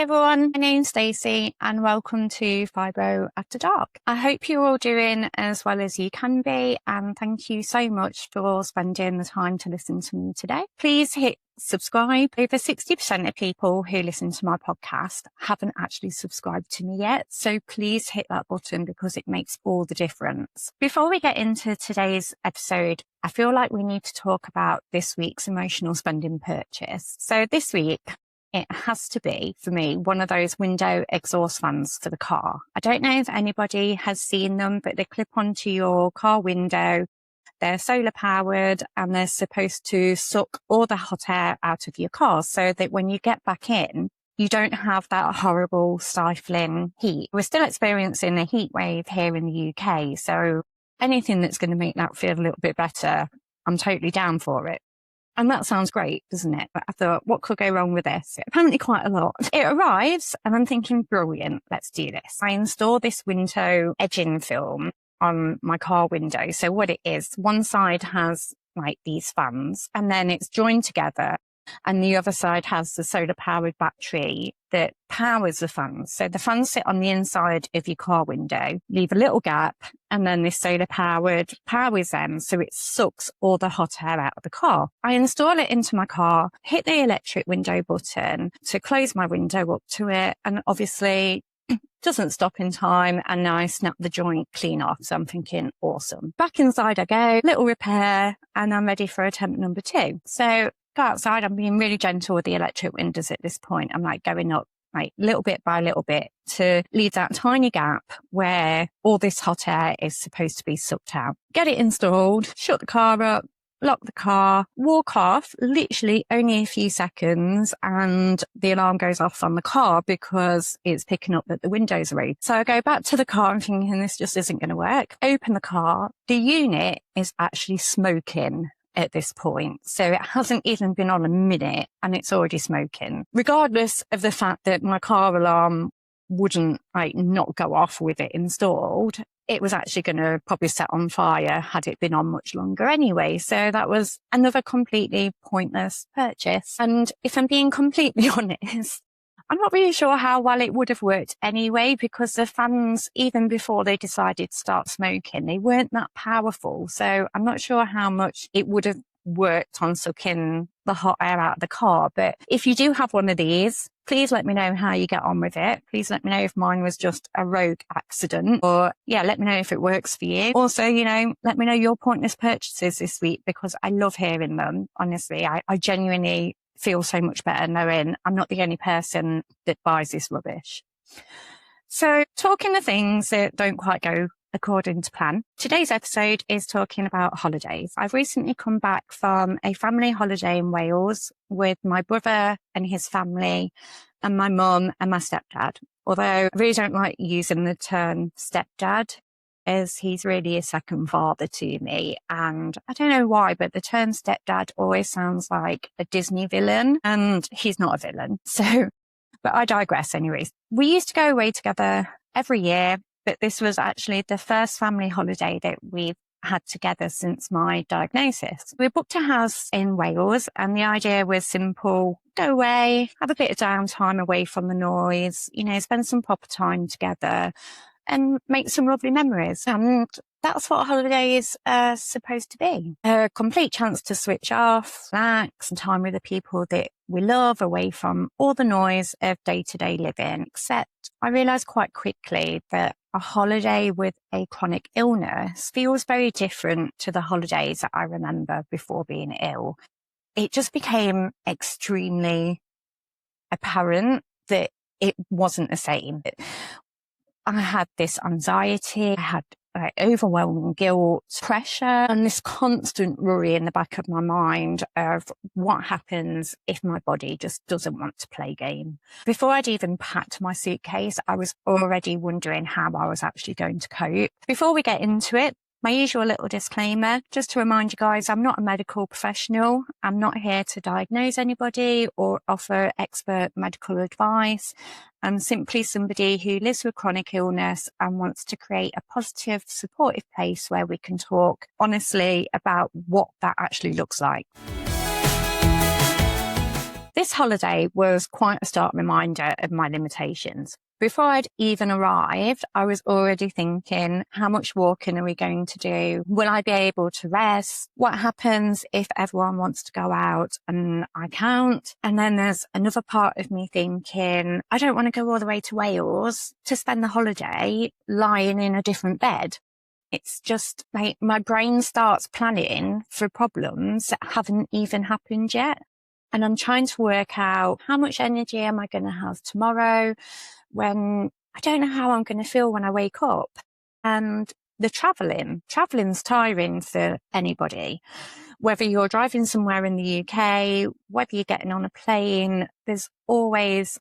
everyone, my name's Stacey and welcome to Fibro After Dark. I hope you're all doing as well as you can be, and thank you so much for spending the time to listen to me today. Please hit subscribe. Over 60% of people who listen to my podcast haven't actually subscribed to me yet, so please hit that button because it makes all the difference. Before we get into today's episode, I feel like we need to talk about this week's emotional spending purchase. So this week, it has to be, for me, one of those window exhaust fans for the car. I don't know if anybody has seen them, but they clip onto your car window. They're solar powered and they're supposed to suck all the hot air out of your car so that when you get back in, you don't have that horrible stifling heat. We're still experiencing a heat wave here in the UK, so anything that's going to make that feel a little bit better, I'm totally down for it. And that sounds great, doesn't it? But I thought, what could go wrong with this? Apparently quite a lot. It arrives and I'm thinking, brilliant, let's do this. I install this window edging film on my car window. So what it is, one side has like these fans and then it's joined together, and the other side has the solar powered battery that powers the fans. So the fans sit on the inside of your car window, leave a little gap, and then this solar powered powers them. So it sucks all the hot air out of the car. I install it into my car, hit the electric window button to close my window up to it. And obviously doesn't stop in time, and I snap the joint clean off. So I'm thinking, awesome. Back inside I go, little repair, and I'm ready for attempt number 2. So go outside, I'm being really gentle with the electric windows at this point. I'm like going up like little bit by little bit to leave that tiny gap where all this hot air is supposed to be sucked out. Get it installed, shut the car up, lock the car, walk off, literally only a few seconds, and the alarm goes off on the car because it's picking up that the windows are open. So I go back to the car and thinking this just isn't going to work. Open the car. The unit is actually smoking at this point. So it hasn't even been on a minute and it's already smoking. Regardless of the fact that my car alarm wouldn't not go off with it installed, it was actually going to probably set on fire had it been on much longer anyway. So that was another completely pointless purchase. And if I'm being completely honest, I'm not really sure how well it would have worked anyway, because the fans, even before they decided to start smoking, they weren't that powerful. So I'm not sure how much it would have worked on sucking the hot air out of the car. But if you do have one of these, please let me know how you get on with it. Please let me know if mine was just a rogue accident, or let me know if it works for you. Also, let me know your pointless purchases this week, because I love hearing them. Honestly, I genuinely feel so much better knowing I'm not the only person that buys this rubbish. So talking of things that don't quite go according to plan, today's episode is talking about holidays. I've recently come back from a family holiday in Wales with my brother and his family and my mum and my stepdad. Although I really don't like using the term stepdad, as he's really a second father to me. And I don't know why, but the term stepdad always sounds like a Disney villain, and he's not a villain. So, but I digress anyways. We used to go away together every year, but this was actually the first family holiday that we've had together since my diagnosis. We booked a house in Wales, and the idea was simple: go away, have a bit of downtime away from the noise, spend some proper time together and make some lovely memories. And that's what a holiday is supposed to be. A complete chance to switch off, relax, and time with the people that we love, away from all the noise of day-to-day living. Except I realised quite quickly that a holiday with a chronic illness feels very different to the holidays that I remember before being ill. It just became extremely apparent that it wasn't the same. I had this anxiety, I had overwhelming guilt, pressure, and this constant worry in the back of my mind of what happens if my body just doesn't want to play game. Before I'd even packed my suitcase, I was already wondering how I was actually going to cope. Before we get into it, my usual little disclaimer, just to remind you guys, I'm not a medical professional. I'm not here to diagnose anybody or offer expert medical advice. I'm simply somebody who lives with chronic illness and wants to create a positive, supportive place where we can talk honestly about what that actually looks like. This holiday was quite a stark reminder of my limitations. Before I'd even arrived, I was already thinking, how much walking are we going to do? Will I be able to rest? What happens if everyone wants to go out and I can't? And then there's another part of me thinking, I don't want to go all the way to Wales to spend the holiday lying in a different bed. It's just like my brain starts planning for problems that haven't even happened yet. And I'm trying to work out how much energy am I going to have tomorrow when I don't know how I'm going to feel when I wake up. And the traveling's tiring for anybody. Whether you're driving somewhere in the UK, whether you're getting on a plane, there's always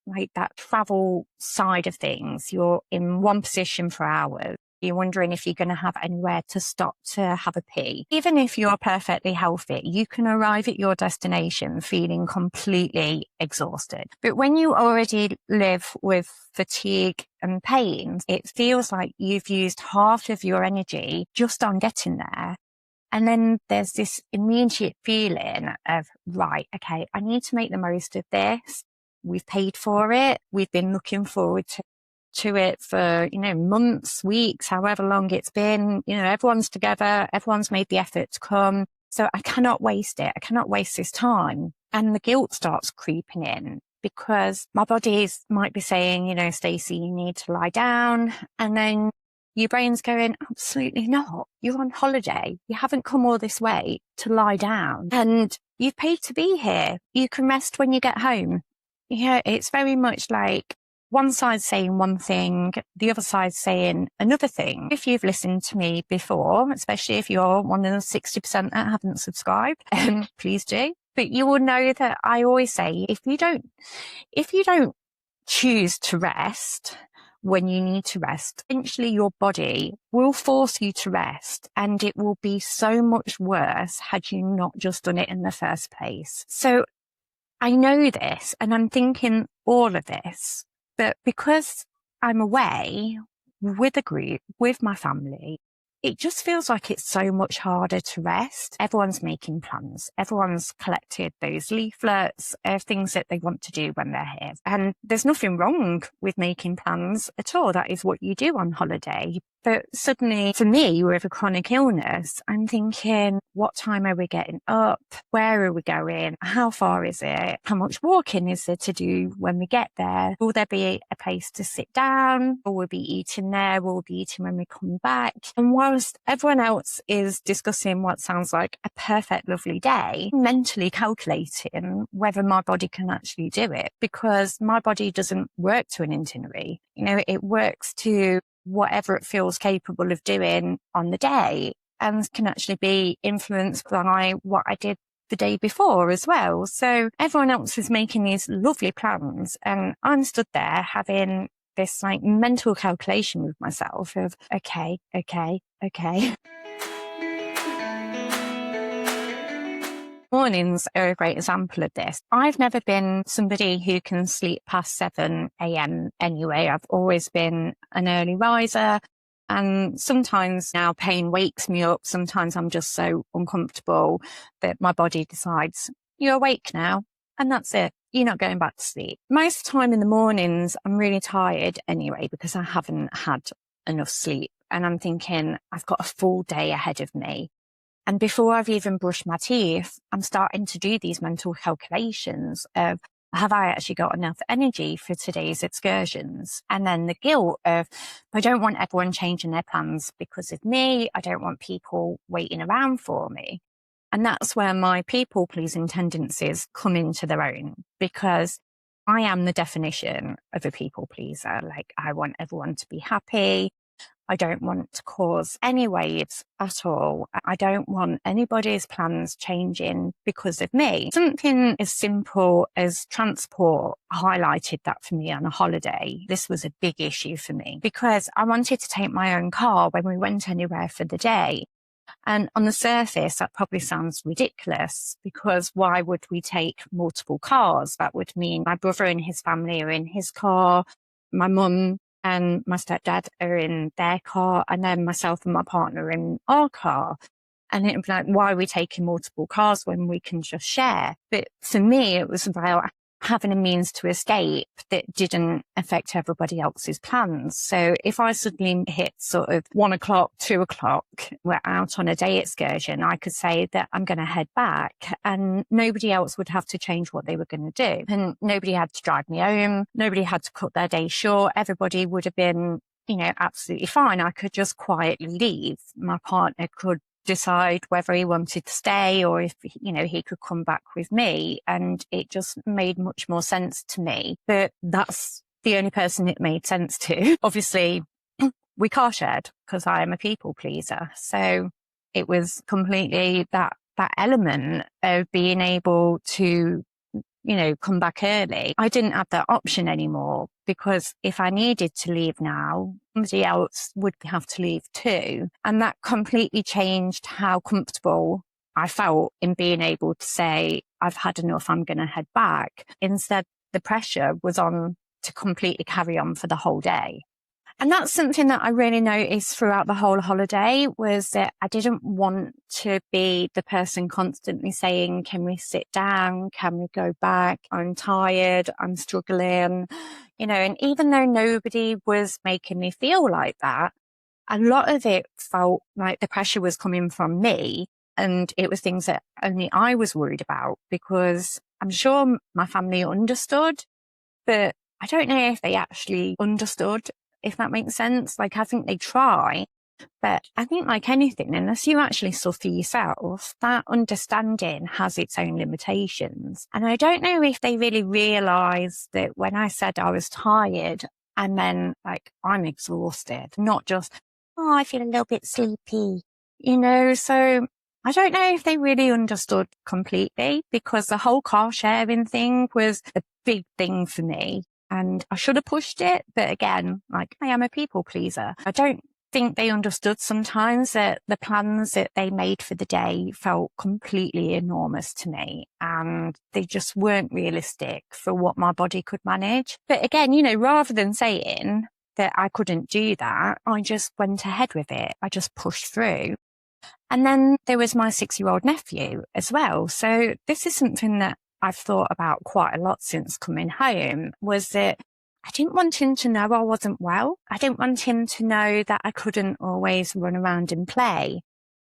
like that travel side of things. You're in one position for hours. You're wondering if you're going to have anywhere to stop to have a pee. Even if you're perfectly healthy, you can arrive at your destination feeling completely exhausted. But when you already live with fatigue and pain, it feels like you've used half of your energy just on getting there. And then there's this immediate feeling of, right, okay, I need to make the most of this. We've paid for it. We've been looking forward to it for, months, weeks, however long it's been. Everyone's together. Everyone's made the effort to come. So I cannot waste it. I cannot waste this time. And the guilt starts creeping in because my body might be saying, Stacey, you need to lie down. And then your brain's going, absolutely not. You're on holiday. You haven't come all this way to lie down. And you've paid to be here. You can rest when you get home. It's very much like one side saying one thing, the other side saying another thing. If you've listened to me before, especially if you're one of the 60% that haven't subscribed, please do. But you will know that I always say, if you don't choose to rest when you need to rest, eventually your body will force you to rest, and it will be so much worse had you not just done it in the first place. So I know this, and I'm thinking all of this, but because I'm away with a group, with my family, it just feels like it's so much harder to rest. Everyone's making plans. Everyone's collected those leaflets of things that they want to do when they're here. And there's nothing wrong with making plans at all. That is what you do on holiday. But suddenly, for me, with a chronic illness, I'm thinking, what time are we getting up? Where are we going? How far is it? How much walking is there to do when we get there? Will there be a place to sit down? Will we be eating there? Will we be eating when we come back? And whilst everyone else is discussing what sounds like a perfect, lovely day, I'm mentally calculating whether my body can actually do it, because my body doesn't work to an itinerary. It works to whatever it feels capable of doing on the day, and can actually be influenced by what I did the day before as well. So everyone else is making these lovely plans, and I'm stood there having this like mental calculation with myself of, okay. Mornings are a great example of this. I've never been somebody who can sleep past 7 a.m. anyway. I've always been an early riser. And sometimes now pain wakes me up. Sometimes I'm just so uncomfortable that my body decides, you're awake now. And that's it. You're not going back to sleep. Most of the time in the mornings, I'm really tired anyway, because I haven't had enough sleep. And I'm thinking, I've got a full day ahead of me. And before I've even brushed my teeth, I'm starting to do these mental calculations of, have I actually got enough energy for today's excursions? And then the guilt of, I don't want everyone changing their plans because of me. I don't want people waiting around for me. And that's where my people pleasing tendencies come into their own, because I am the definition of a people pleaser. Like, I want everyone to be happy. I don't want to cause any waves at all. I don't want anybody's plans changing because of me. Something as simple as transport highlighted that for me on a holiday. This was a big issue for me because I wanted to take my own car when we went anywhere for the day. And on the surface, that probably sounds ridiculous, because why would we take multiple cars? That would mean my brother and his family are in his car, my mum and my stepdad are in their car, and then myself and my partner in our car. And it'd be like, why are we taking multiple cars when we can just share? But for me, it was about having a means to escape that didn't affect everybody else's plans. So if I suddenly hit sort of 1 o'clock, 2 o'clock, we're out on a day excursion, I could say that I'm going to head back, and nobody else would have to change what they were going to do. And nobody had to drive me home. Nobody had to cut their day short. Everybody would have been, absolutely fine. I could just quietly leave. My partner could decide whether he wanted to stay or if, he could come back with me. And it just made much more sense to me. But that's the only person it made sense to. Obviously, we car shared because I am a people pleaser. So it was completely that element of being able to, come back early. I didn't have that option anymore, because if I needed to leave now, somebody else would have to leave too. And that completely changed how comfortable I felt in being able to say, I've had enough, I'm going to head back. Instead, the pressure was on to completely carry on for the whole day. And that's something that I really noticed throughout the whole holiday, was that I didn't want to be the person constantly saying, can we sit down? Can we go back? I'm tired. I'm struggling. And even though nobody was making me feel like that, a lot of it felt like the pressure was coming from me. And it was things that only I was worried about, because I'm sure my family understood, but I don't know if they actually understood, if that makes sense. Like, I think they try, but I think like anything, unless you actually suffer yourself, that understanding has its own limitations. And I don't know if they really realised that when I said I was tired, I meant like I'm exhausted, not just, oh, I feel a little bit sleepy, so I don't know if they really understood completely, because the whole car sharing thing was a big thing for me. And I should have pushed it. But again, like, I am a people pleaser. I don't think they understood sometimes that the plans that they made for the day felt completely enormous to me, and they just weren't realistic for what my body could manage. But again, rather than saying that I couldn't do that, I just went ahead with it. I just pushed through. And then there was my 6-year-old nephew as well. So this is something that I've thought about quite a lot since coming home, was that I didn't want him to know I wasn't well. I didn't want him to know that I couldn't always run around and play.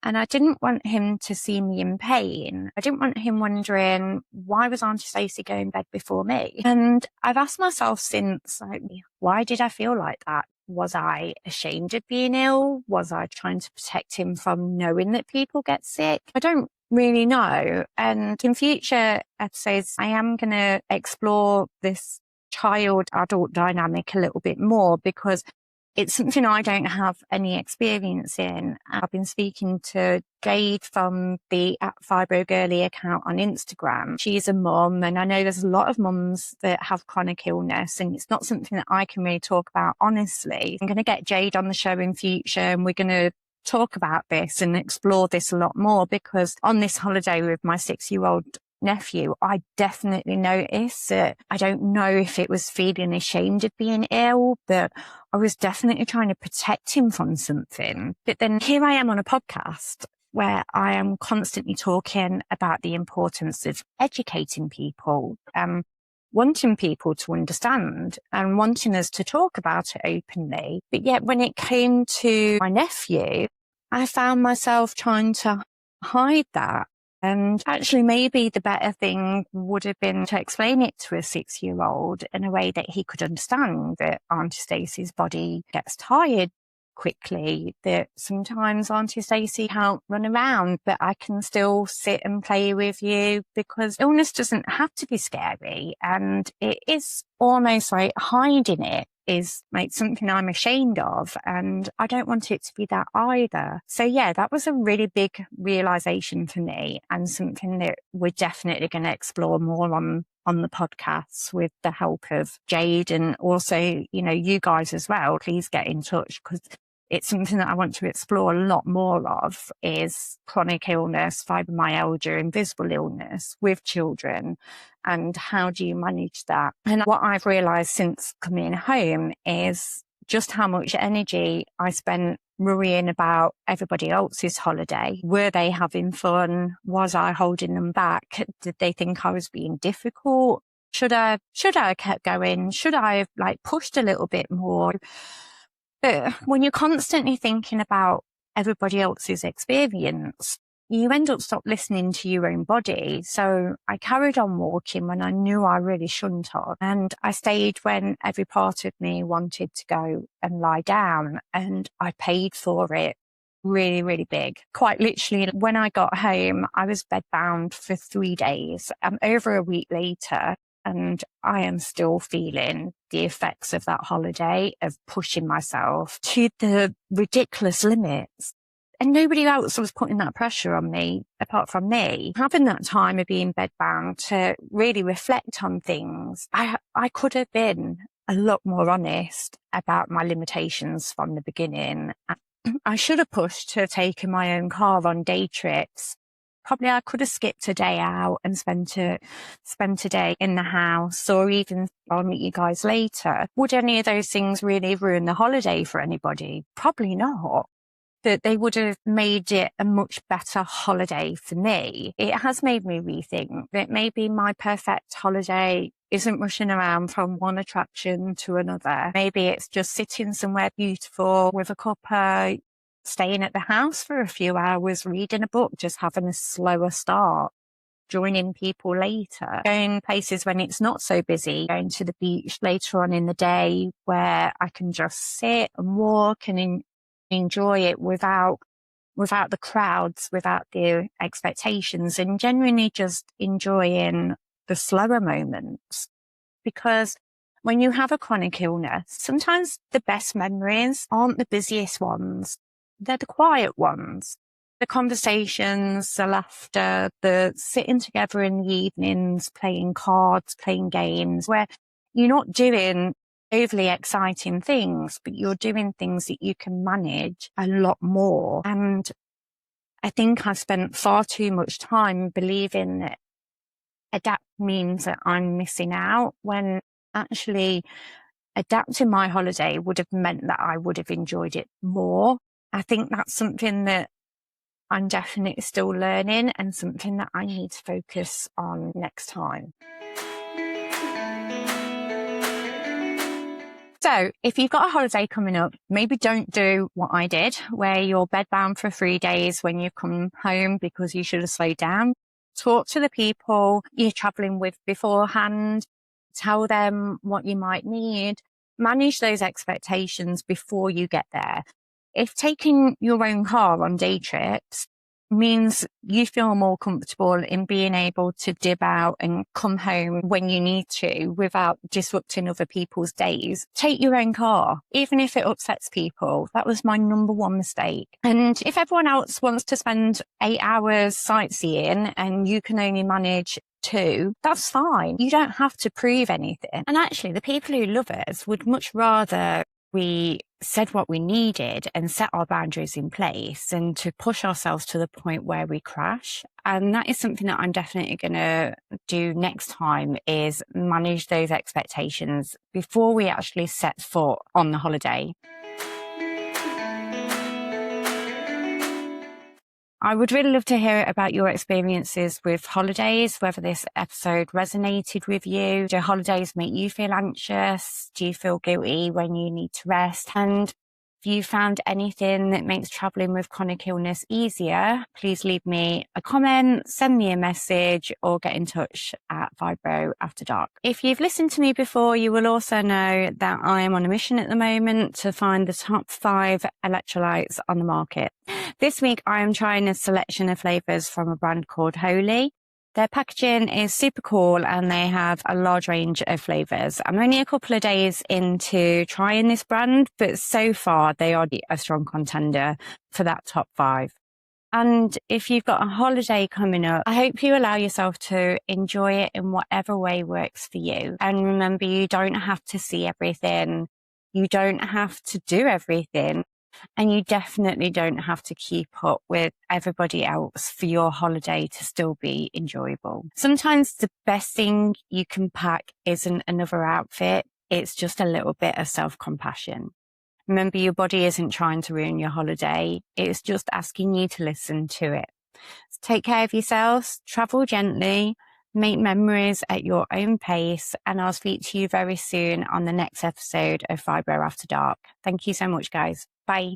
And I didn't want him to see me in pain. I didn't want him wondering, why was Auntie Stacey going to bed before me? And I've asked myself since, like, why did I feel like that? Was I ashamed of being ill? Was I trying to protect him from knowing that people get sick? I don't really know. And in future episodes, I am going to explore this child-adult dynamic a little bit more, because it's something I don't have any experience in. I've been speaking to Jade from the @Fibro Girly account on Instagram. She's a mum, and I know there's a lot of mums that have chronic illness, and it's not something that I can really talk about honestly. I'm going to get Jade on the show in future, and we're going to talk about this and explore this a lot more, because on this holiday with my 6-year-old nephew, I definitely noticed that I don't know if it was feeling ashamed of being ill, but I was definitely trying to protect him from something. But then here I am on a podcast where I am constantly talking about the importance of educating people, wanting people to understand and wanting us to talk about it openly. But yet when it came to my nephew, I found myself trying to hide that. And actually, maybe the better thing would have been to explain it to a 6-year-old in a way that he could understand, that Auntie Stacey's body gets tired quickly, that sometimes Auntie Stacey can't run around, but I can still sit and play with you, because illness doesn't have to be scary. And it is almost like hiding it is like something I'm ashamed of, and I don't want it to be that either. So yeah, that was a really big realization for me, and something that we're definitely going to explore more on the podcast with the help of Jade, and also, you guys as well. Please get in touch, because it's something that I want to explore a lot more of, is chronic illness, fibromyalgia, invisible illness with children, and how do you manage that? And what I've realised since coming home is just how much energy I spent worrying about everybody else's holiday. Were they having fun? Was I holding them back? Did they think I was being difficult? Should I have kept going? Should I have pushed a little bit more? But when you're constantly thinking about everybody else's experience, you end up stop listening to your own body. So I carried on walking when I knew I really shouldn't have. And I stayed when every part of me wanted to go and lie down. And I paid for it really, really big. Quite literally, when I got home, I was bedbound for 3 days. Over a week later, and I am still feeling the effects of that holiday, of pushing myself to the ridiculous limits. And nobody else was putting that pressure on me apart from me. Having that time of being bedbound to really reflect on things, I could have been a lot more honest about my limitations from the beginning. I should have pushed to taking my own car on day trips. Probably I could have skipped a day out and spent a day in the house, or even I'll meet you guys later. Would any of those things really ruin the holiday for anybody? Probably not. That they would have made it a much better holiday for me. It has made me rethink that maybe my perfect holiday isn't rushing around from one attraction to another. Maybe it's just sitting somewhere beautiful with a cuppa, staying at the house for a few hours, reading a book, just having a slower start, joining people later, going places when it's not so busy, going to the beach later on in the day where I can just sit and walk and enjoy it without the crowds, without the expectations, and genuinely just enjoying the slower moments. Because when you have a chronic illness, sometimes the best memories aren't the busiest ones. They're the quiet ones. The conversations, the laughter, the sitting together in the evenings, playing cards, playing games, where you're not doing overly exciting things, but you're doing things that you can manage a lot more. And I think I've spent far too much time believing that adapt means that I'm missing out, when actually adapting my holiday would have meant that I would have enjoyed it more. I think that's something that I'm definitely still learning, and something that I need to focus on next time. So if you've got a holiday coming up, maybe don't do what I did, where you're bedbound for 3 days when you come home because you should have slowed down. Talk to the people you're traveling with beforehand. Tell them what you might need. Manage those expectations before you get there. If taking your own car on day trips means you feel more comfortable in being able to dip out and come home when you need to without disrupting other people's days, take your own car, even if it upsets people. That was my number one mistake. And if everyone else wants to spend 8 hours sightseeing and you can only manage 2, that's fine. You don't have to prove anything. And actually, the people who love us would much rather we said what we needed and set our boundaries in place, and to push ourselves to the point where we crash. And that is something that I'm definitely going to do next time, is manage those expectations before we actually set foot on the holiday. I would really love to hear about your experiences with holidays, whether this episode resonated with you. Do holidays make you feel anxious? Do you feel guilty when you need to rest? And if you found anything that makes traveling with chronic illness easier, please leave me a comment, send me a message, or get in touch at Fibro After Dark. If you've listened to me before, you will also know that I am on a mission at the moment to find the top 5 electrolytes on the market. This week, I am trying a selection of flavors from a brand called Holy. Their packaging is super cool and they have a large range of flavors. I'm only a couple of days into trying this brand, but so far they are a strong contender for that top 5. And if you've got a holiday coming up, I hope you allow yourself to enjoy it in whatever way works for you. And remember, you don't have to see everything. You don't have to do everything. And you definitely don't have to keep up with everybody else for your holiday to still be enjoyable. Sometimes the best thing you can pack isn't another outfit. It's just a little bit of self-compassion. Remember, your body isn't trying to ruin your holiday. It's just asking you to listen to it. So take care of yourselves, travel gently, make memories at your own pace, and I'll speak to you very soon on the next episode of Fibro After Dark. Thank you so much, guys. Bye.